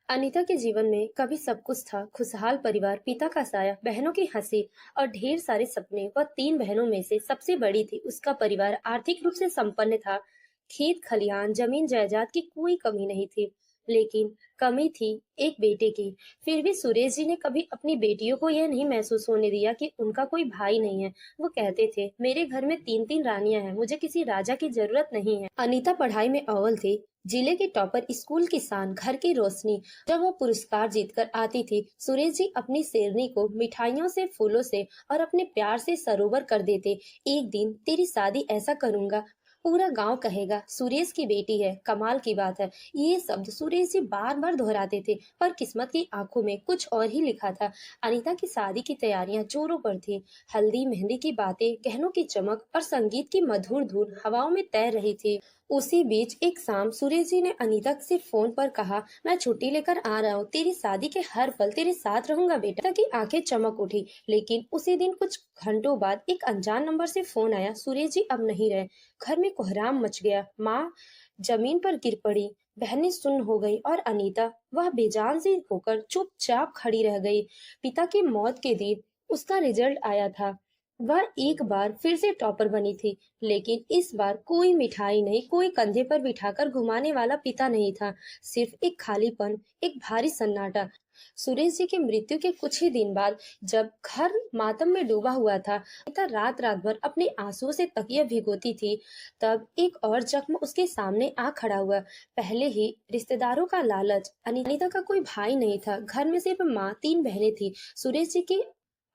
अनीता के जीवन में कभी सब कुछ था। खुशहाल परिवार, पिता का साया, बहनों की हंसी और ढेर सारे सपने। वह तीन बहनों में से सबसे बड़ी थी। उसका परिवार आर्थिक रूप से संपन्न था। खेत खलिहान, जमीन जायदाद की कोई कमी नहीं थी। लेकिन कमी थी एक बेटे की। फिर भी सुरेश जी ने कभी अपनी बेटियों को यह नहीं महसूस होने दिया कि उनका कोई भाई नहीं है। वो कहते थे, मेरे घर में तीन तीन रानियां हैं, मुझे किसी राजा की जरूरत नहीं है। अनीता पढ़ाई में अव्वल थी, जिले के टॉपर, स्कूल की शान, घर की रोशनी। जब वो पुरस्कार जीतकर आती थी, सुरेश जी अपनी शेरनी को मिठाइयों से, फूलों से और अपने प्यार से सरोवर कर देते। एक दिन तेरी शादी ऐसा करूंगा, पूरा गांव कहेगा सुरेश की बेटी है। कमाल की बात है, ये शब्द सुरेश जी बार बार दोहराते थे, पर किस्मत की आंखों में कुछ और ही लिखा था। अनीता की शादी की तैयारियां जोरों पर थी। हल्दी, मेहंदी की बातें, गहनों की चमक और संगीत की मधुर धुन हवाओं में तैर रही थी। उसी बीच एक शाम सुरेश जी ने अनीता से फोन पर कहा, मैं छुट्टी लेकर आ रहा हूँ, तेरी शादी के हर पल तेरे साथ रहूंगा बेटा। की आंखें चमक उठी। लेकिन उसी दिन कुछ घंटों बाद एक अनजान नंबर से फोन आया। सुरेश जी अब नहीं रहे। घर में कोहराम मच गया। माँ जमीन पर गिर पड़ी, बहनें सुन्न हो गई और अनीता, वह बेजान सी होकर चुपचाप खड़ी रह गई। पिता की मौत के दिन उसका रिजल्ट आया था। वह एक बार फिर से टॉपर बनी थी, लेकिन इस बार कोई मिठाई नहीं, कोई कंधे पर बिठाकर घुमाने वाला पिता नहीं था। सिर्फ एक खालीपन, एक भारी सन्नाटा। सुरेश जी की मृत्यु के कुछ ही दिन बाद, जब घर मातम में डूबा हुआ था, अनीता रात रात भर अपने आंसुओं से तकिया भिगोती थी, तब एक और जख्म उसके सामने आ खड़ा हुआ। पहले ही रिश्तेदारों का लालच। अनीता का कोई भाई नहीं था, घर में सिर्फ माँ, तीन बहनें थी। सुरेश जी की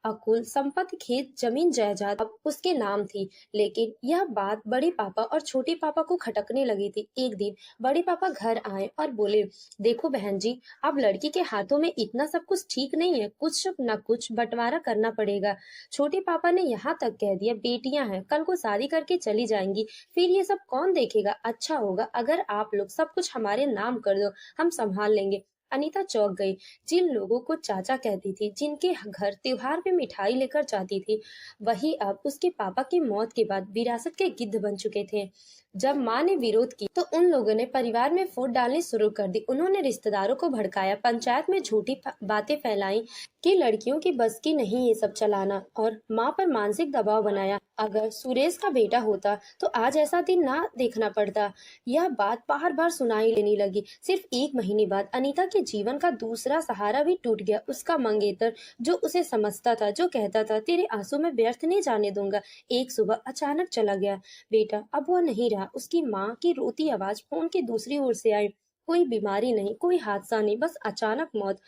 अकुल संपत्ति, खेत, जमीन जायदाद अब उसके नाम थी। लेकिन यह बात बड़े पापा और छोटे पापा को खटकने लगी थी। एक दिन बड़े पापा घर आए और बोले, देखो बहन जी, अब लड़की के हाथों में इतना सब कुछ ठीक नहीं है, कुछ न कुछ बंटवारा करना पड़ेगा। छोटे पापा ने यहाँ तक कह दिया, बेटियां हैं, कल को शादी करके चली जाएंगी, फिर ये सब कौन देखेगा। अच्छा होगा अगर आप लोग सब कुछ हमारे नाम कर दो, हम संभाल लेंगे। अनीता चौंक गई। जिन लोगों को चाचा कहती थी, जिनके घर त्योहार में मिठाई लेकर जाती थी, वही अब उसके पापा की मौत के बाद विरासत के गिद्ध बन चुके थे। जब माँ ने विरोध की तो उन लोगों ने परिवार में फूट डालनी शुरू कर दी। उन्होंने रिश्तेदारों को भड़काया, पंचायत में झूठी बातें फैलाई कि लड़कियों की बस की नहीं ये सब चलाना, और माँ पर मानसिक दबाव बनाया। अगर सुरेश का बेटा होता तो आज ऐसा दिन ना देखना पड़ता। यह बात बार बार सुनाई लेने लगी। सिर्फ एक महीने बाद अनीता के जीवन का दूसरा सहारा भी टूट गया। उसका मंगेतर, जो उसे समझता था, जो कहता था, तेरे आंसू में व्यर्थ नहीं जाने दूंगा, एक सुबह अचानक चला गया। बेटा अब वो नहीं रहा। उसकी माँ की रोती आवाज फोन की दूसरी ओर से आई। कोई बीमारी नहीं, कोई हादसा नहीं, बस अचानक मौत।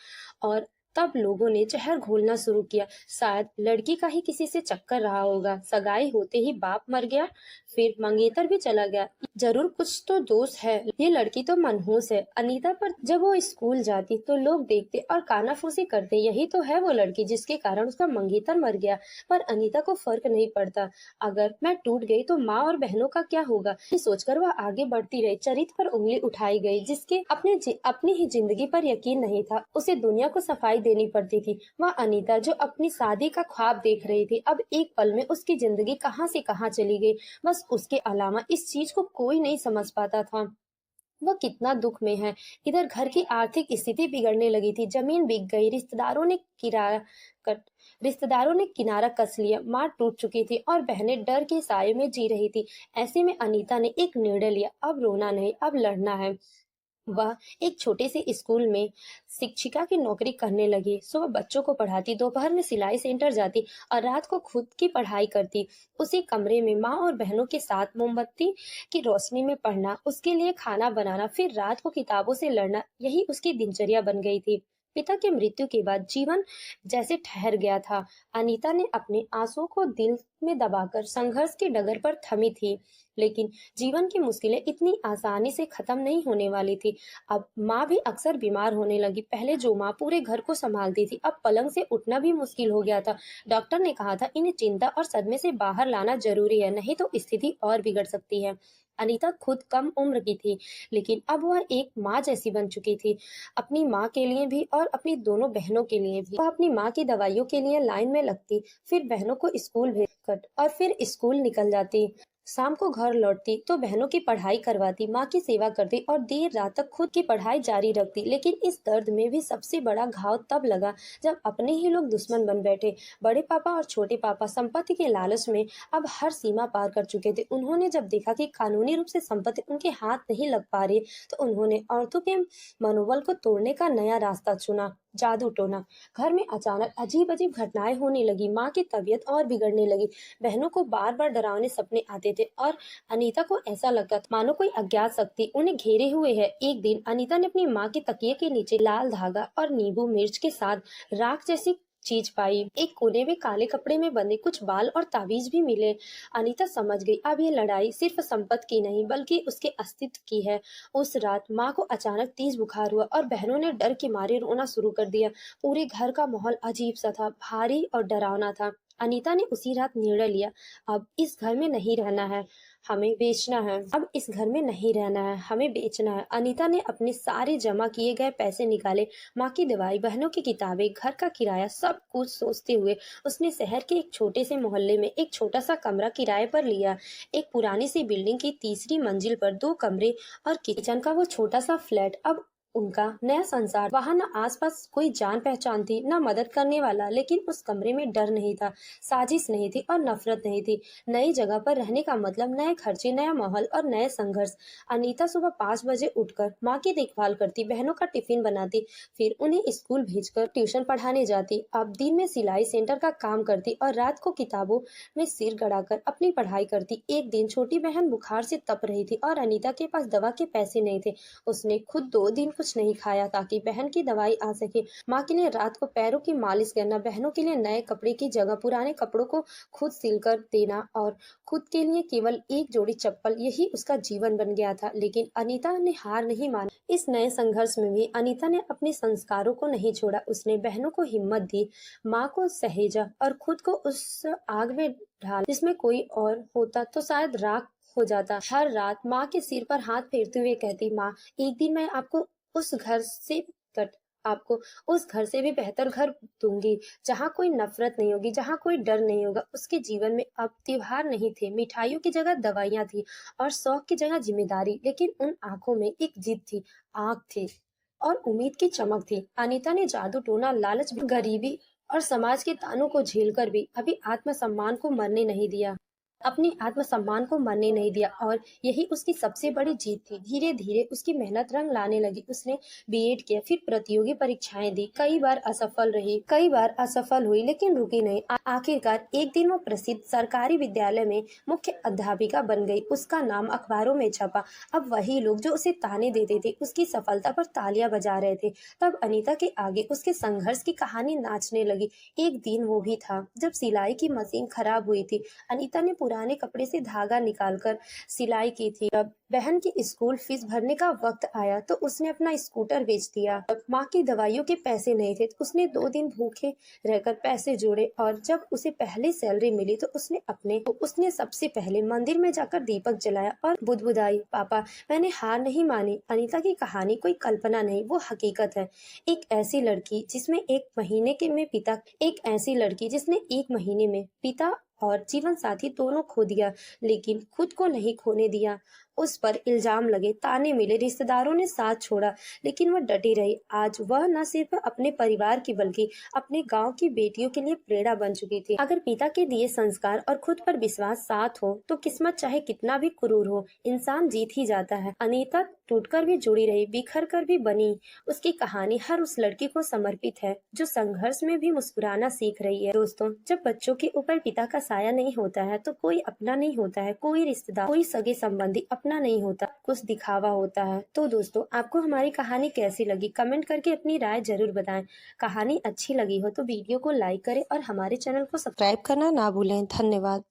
और तब लोगों ने जहर घोलना शुरू किया। शायद लड़की का ही किसी से चक्कर रहा होगा। सगाई होते ही बाप मर गया, फिर मंगेतर भी चला गया। जरूर कुछ तो दोष है। ये लड़की तो मनहूस है। अनीता पर जब वो स्कूल जाती तो लोग देखते और कानाफूसी करते, यही तो है वो लड़की जिसके कारण उसका मंगेतर मर गया। पर अनीता को फर्क नहीं पड़ता। अगर मैं टूट गई तो माँ और बहनों का क्या होगा, ये सोचकर वह आगे बढ़ती रही। चरित्र पर उंगली उठाई गई। जिसके अपनी ही जिंदगी पर यकीन नहीं था, उसे दुनिया को सफाई देनी पड़ती थी। वह अनीता जो अपनी शादी का ख्वाब देख रही थी, अब एक पल में उसकी जिंदगी कहां से कहां चली गई। बस उसके अलावा इस चीज को कोई नहीं समझ पाता था। वह कितना दुख में है। इधर घर की आर्थिक स्थिति बिगड़ने लगी थी। जमीन बिक गई। कट रिश्तेदारों ने किनारा कस लिया। माँ टूट चुकी थी और बहनें डर के साये में जी रही थी। ऐसे में अनीता ने एक निर्णय लिया, अब रोना नहीं, अब लड़ना है। वह एक छोटे से स्कूल में शिक्षिका की नौकरी करने लगी। सुबह बच्चों को पढ़ाती, दोपहर में सिलाई सेंटर जाती और रात को खुद की पढ़ाई करती। उसी कमरे में माँ और बहनों के साथ मोमबत्ती की रोशनी में पढ़ना, उसके लिए खाना बनाना, फिर रात को किताबों से लड़ना, यही उसकी दिनचर्या बन गई थी। पिता की मृत्यु के बाद जीवन जैसे ठहर गया था। अनीता ने अपने आंसुओं को दिल में दबाकर संघर्ष की डगर पर थमी थी। लेकिन जीवन की मुश्किलें इतनी आसानी से खत्म नहीं होने वाली थी। अब माँ भी अक्सर बीमार होने लगी। पहले जो माँ पूरे घर को संभालती थी, अब पलंग से उठना भी मुश्किल हो गया था। डॉक्टर ने कहा था, इन्हें चिंता और सदमे से बाहर लाना जरूरी है, नहीं तो स्थिति और बिगड़ सकती है। अनीता खुद कम उम्र की थी, लेकिन अब वह एक माँ जैसी बन चुकी थी। अपनी माँ के लिए भी और अपनी दोनों बहनों के लिए भी। वह अपनी माँ की दवाइयों के लिए लाइन में लगती, फिर बहनों को स्कूल भेजकर और फिर स्कूल निकल जाती। शाम को घर लौटती तो बहनों की पढ़ाई करवाती, माँ की सेवा करती और देर रात तक खुद की पढ़ाई जारी रखती। लेकिन इस दर्द में भी सबसे बड़ा घाव तब लगा जब अपने ही लोग दुश्मन बन बैठे। बड़े पापा और छोटे पापा संपत्ति के लालच में अब हर सीमा पार कर चुके थे। उन्होंने जब देखा कि कानूनी रूप से संपत्ति उनके हाथ नहीं लग पा रही, तो उन्होंने औरतों के मनोबल को तोड़ने का नया रास्ता चुना, जादू टोना। घर में अचानक अजीब अजीब घटनाएं होने लगी। माँ की तबीयत और बिगड़ने लगी। बहनों को बार बार डरावने सपने आते थे और अनीता को ऐसा लगता था मानो कोई अज्ञात शक्ति उन्हें घेरे हुए है। एक दिन अनीता ने अपनी माँ के तकिए के नीचे लाल धागा और नींबू मिर्च के साथ राख जैसी चीज पाई। एक कोने में काले कपड़े में बंधे कुछ बाल और ताबीज भी मिले। अनीता समझ गई अब ये लड़ाई सिर्फ संपत्ति की नहीं बल्कि उसके अस्तित्व की है। उस रात माँ को अचानक तेज बुखार हुआ और बहनों ने डर के मारे रोना शुरू कर दिया। पूरे घर का माहौल अजीब सा था, भारी और डरावना था। अनीता ने उसी रात निर्णय लिया, अब इस घर में नहीं रहना है, हमें बेचना है। अब इस घर में नहीं रहना है, हमें बेचना है। अनीता ने अपने सारे जमा किए गए पैसे निकाले। माँ की दवाई, बहनों की किताबें, घर का किराया, सब कुछ सोचते हुए उसने शहर के एक छोटे से मोहल्ले में एक छोटा सा कमरा किराए पर लिया। एक पुरानी सी बिल्डिंग की तीसरी मंजिल पर 2 कमरे और किचन का वो छोटा सा फ्लैट अब उनका नया संसार। वहां न आसपास कोई जान पहचान थी, न मदद करने वाला, लेकिन उस कमरे में डर नहीं था, साजिश नहीं थी और नफरत नहीं थी। नई जगह पर रहने का मतलब नए खर्चे, नया माहौल और नए संघर्ष। अनीता सुबह 5 बजे उठकर माँ की देखभाल करती, बहनों का टिफिन बनाती, फिर उन्हें स्कूल भेजकर ट्यूशन पढ़ाने जाती। अब दिन में सिलाई सेंटर का काम करती और रात को किताबों में सिर गड़ाकर अपनी पढ़ाई करती। एक दिन छोटी बहन बुखार से तप रही थी और अनीता के पास दवा के पैसे नहीं थे। उसने खुद 2 दिन कुछ नहीं खाया ताकि बहन की दवाई आ सके। माँ के लिए रात को पैरों की मालिश करना, बहनों के लिए नए कपड़े की जगह पुराने कपड़ों को खुद सिलकर देना और खुद के लिए केवल एक जोड़ी चप्पल, यही उसका जीवन बन गया था। लेकिन अनीता ने हार नहीं मानी। इस नए संघर्ष में भी अनीता ने अपने संस्कारों को नहीं छोड़ा। उसने बहनों को हिम्मत दी, माँ को सहेजा और खुद को उस आग में ढाला जिसमें कोई और होता तो शायद राख हो जाता। हर रात माँ के सिर पर हाथ फेरते हुए कहती, माँ, एक दिन मैं उस घर से कट आपको उस घर से भी बेहतर घर दूंगी, जहाँ कोई नफरत नहीं होगी, जहाँ कोई डर नहीं होगा। उसके जीवन में अब त्योहार नहीं थे, मिठाइयों की जगह दवाइयाँ थी और शौक की जगह जिम्मेदारी। लेकिन उन आंखों में एक जिद थी, आग थी और उम्मीद की चमक थी। अनीता ने जादू टोना, लालच, गरीबी और समाज के तानों को झेलकर भी अभी आत्मसम्मान को मरने नहीं दिया, अपनी आत्मसम्मान को मरने नहीं दिया और यही उसकी सबसे बड़ी जीत थी। धीरे धीरे उसकी मेहनत रंग लाने लगी। उसने बीएड किया, फिर प्रतियोगी परीक्षाएं दी, कई बार असफल रही, कई बार असफल हुई, लेकिन रुकी नहीं। आखिरकार एक दिन वो प्रसिद्ध सरकारी विद्यालय में मुख्य अध्यापिका बन गई। उसका नाम अखबारों में छपा। अब वही लोग जो उसे ताने देते थे उसकी सफलता पर तालियां बजा रहे थे। तब अनीता के आगे उसके संघर्ष की कहानी नाचने लगी। एक दिन वो भी था जब सिलाई की मशीन खराब हुई थी। अनीता ने पुराने कपड़े से धागा निकालकर सिलाई की थी। अब बहन की स्कूल फीस भरने का वक्त आया तो उसने अपना स्कूटर बेच दिया। अब माँ की दवाइयों के पैसे नहीं थे तो उसने 2 दिन भूखे रहकर पैसे जोड़े और जब उसे पहली सैलरी मिली तो उसने सबसे पहले मंदिर में जाकर दीपक जलाया और बुदबुदाई, पापा, मैंने हार नहीं मानी। अनीता की कहानी कोई कल्पना नहीं, वो हकीकत है। एक ऐसी लड़की जिसने एक महीने में पिता और जीवन साथी दोनों खो दिया, लेकिन खुद को नहीं खोने दिया। उस पर इल्जाम लगे, ताने मिले, रिश्तेदारों ने साथ छोड़ा, लेकिन वह डटी रही। आज वह न सिर्फ अपने परिवार की बल्कि अपने गांव की बेटियों के लिए प्रेरणा बन चुकी थी। अगर पिता के दिए संस्कार और खुद पर विश्वास साथ हो तो किस्मत चाहे कितना भी क्रूर हो, इंसान जीत ही जाता है। अनीता टूटकर भी जुड़ी रही, बिखर कर भी बनी। उसकी कहानी हर उस लड़की को समर्पित है जो संघर्ष में भी मुस्कुराना सीख रही है। दोस्तों, जब बच्चों के ऊपर पिता का साया नहीं होता है तो कोई अपना नहीं होता है, कोई रिश्तेदार, कोई सगे संबंधी अपना नहीं होता, कुछ दिखावा होता है। तो दोस्तों, आपको हमारी कहानी कैसी लगी कमेंट करके अपनी राय जरूर बताएं। कहानी अच्छी लगी हो तो वीडियो को लाइक करें और हमारे चैनल को सब्सक्राइब करना ना भूलें। धन्यवाद।